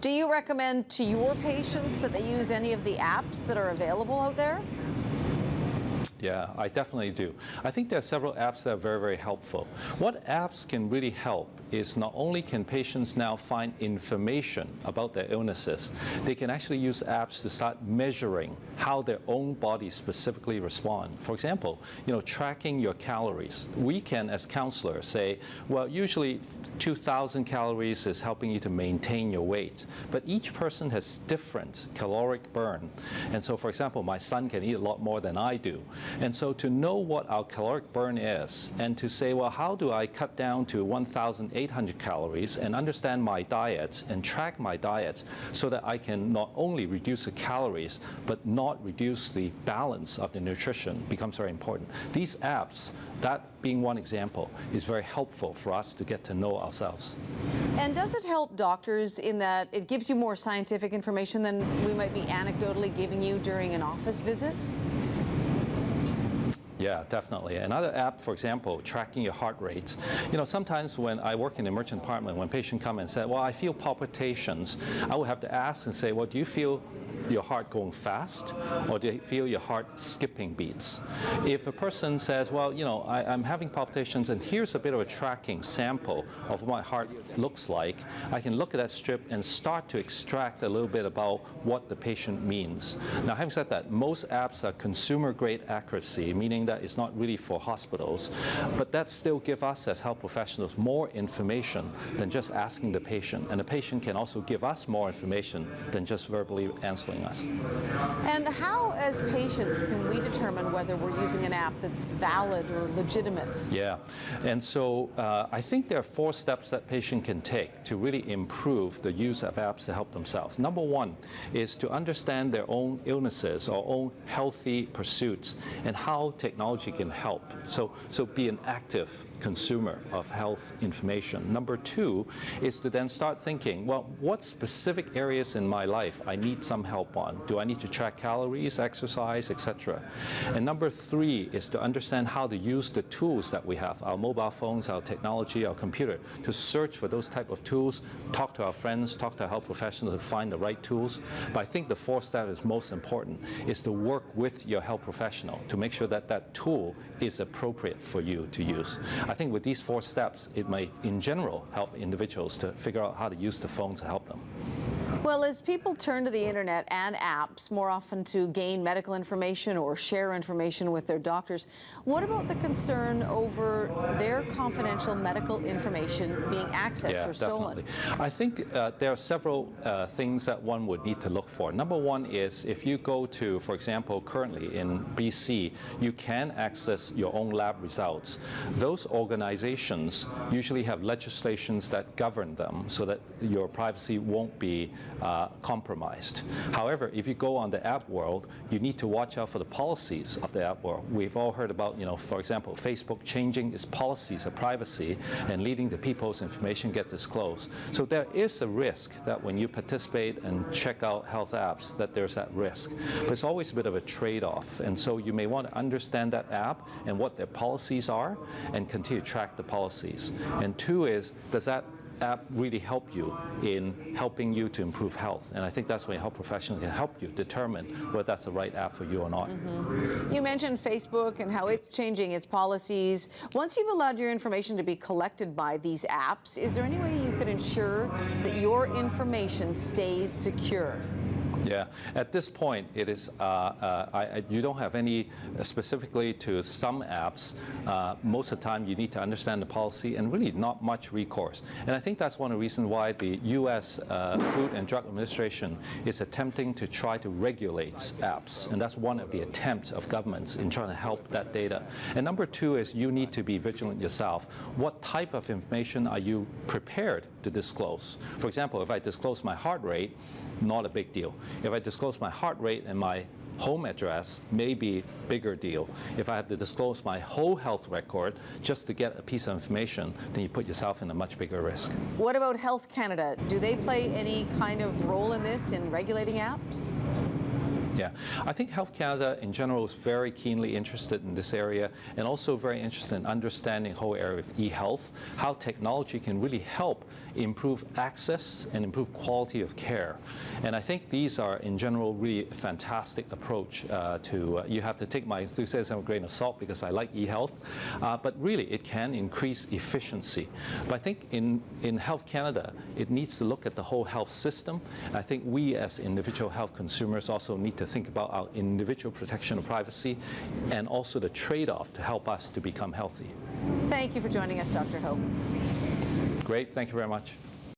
Do you recommend to your patients that they use any of the apps that are available out there? Yeah, I definitely do. I think there are several apps that are very, very helpful. What apps can really help is not only can patients now find information about their illnesses, they can actually use apps to start measuring how their own body specifically respond. For example, tracking your calories. We can, as counselors, say, well, usually 2,000 calories is helping you to maintain your weight, but each person has different caloric burn. And so, for example, my son can eat a lot more than I do. And so to know what our caloric burn is and to say, well, how do I cut down to 1,800 calories and understand my diet and track my diet so that I can not only reduce the calories but not reduce the balance of the nutrition becomes very important. These apps, that being one example, is very helpful for us to get to know ourselves. And does it help doctors in that it gives you more scientific information than we might be anecdotally giving you during an office visit? Yeah, definitely. Another app, for example, tracking your heart rate. Sometimes when I work in the emergency department, when patients come and say, well, I feel palpitations, I would have to ask and say, well, do you feel your heart going fast, or do you feel your heart skipping beats? If a person says, well, I'm having palpitations, and here's a bit of a tracking sample of what my heart looks like, I can look at that strip and start to extract a little bit about what the patient means. Now, having said that, most apps are consumer-grade accuracy, meaning that it's not really for hospitals, but that still gives us as health professionals more information than just asking the patient, and the patient can also give us more information than just verbally answering us. And how, as patients, can we determine whether we're using an app that's valid or legitimate? Yeah, and so I think there are 4 steps that patient can take to really improve the use of apps to help themselves. Number 1 is to understand their own illnesses or own healthy pursuits and how technology can help. So be an active consumer of health information. Number 2 is to then start thinking, well, what specific areas in my life I need some help on? Do I need to track calories, exercise, etc.? And number 3 is to understand how to use the tools that we have, our mobile phones, our technology, our computer, to search for those type of tools, talk to our friends, talk to our health professionals to find the right tools. But I think the 4th step is most important, is to work with your health professional to make sure that that tool is appropriate for you to use. I think with these 4 steps, it might, in general, help individuals to figure out how to use the phone to help them. Well, as people turn to the internet and apps more often to gain medical information or share information with their doctors, what about the concern over their confidential medical information being accessed or stolen? Definitely. I think there are several things that one would need to look for. Number 1 is if you go to, for example, currently in BC, you can access your own lab results. Those organizations usually have legislations that govern them so that your privacy won't be compromised. However, if you go on the app world, you need to watch out for the policies of the app world. We've all heard about, for example, Facebook changing its policies of privacy and leading to people's information get disclosed. So there is a risk that when you participate and check out health apps, that there's that risk. But it's always a bit of a trade-off. And so you may want to understand that app and what their policies are and continue to track the policies. And 2 is, does that app really help you in helping you to improve health? And I think that's when a health professional can help you determine whether that's the right app for you or not. You mentioned Facebook and how it's changing its policies. Once you've allowed your information to be collected by these apps, is there any way you could ensure that your information stays secure? Yeah, at this point, it is you don't have any specifically to some apps. Most of the time, you need to understand the policy and really not much recourse. And I think that's one of the reasons why the U.S. Food and Drug Administration is attempting to try to regulate apps. And that's one of the attempts of governments in trying to help that data. And number 2 is you need to be vigilant yourself. What type of information are you prepared to disclose? For example, if I disclose my heart rate, not a big deal. If I disclose my heart rate and my home address, may be a bigger deal. If I have to disclose my whole health record just to get a piece of information, then you put yourself in a much bigger risk. What about Health Canada? Do they play any kind of role in this, in regulating apps? Yeah, I think Health Canada in general is very keenly interested in this area and also very interested in understanding the whole area of e-health, how technology can really help improve access and improve quality of care. And I think these are in general really fantastic approach you have to take my enthusiasm with a grain of salt because I like e-health, but really it can increase efficiency. But I think in Health Canada, it needs to look at the whole health system. I think we as individual health consumers also need to think about our individual protection of privacy and also the trade-off to help us to become healthy. Thank you for joining us, Dr. Ho. Great, thank you very much.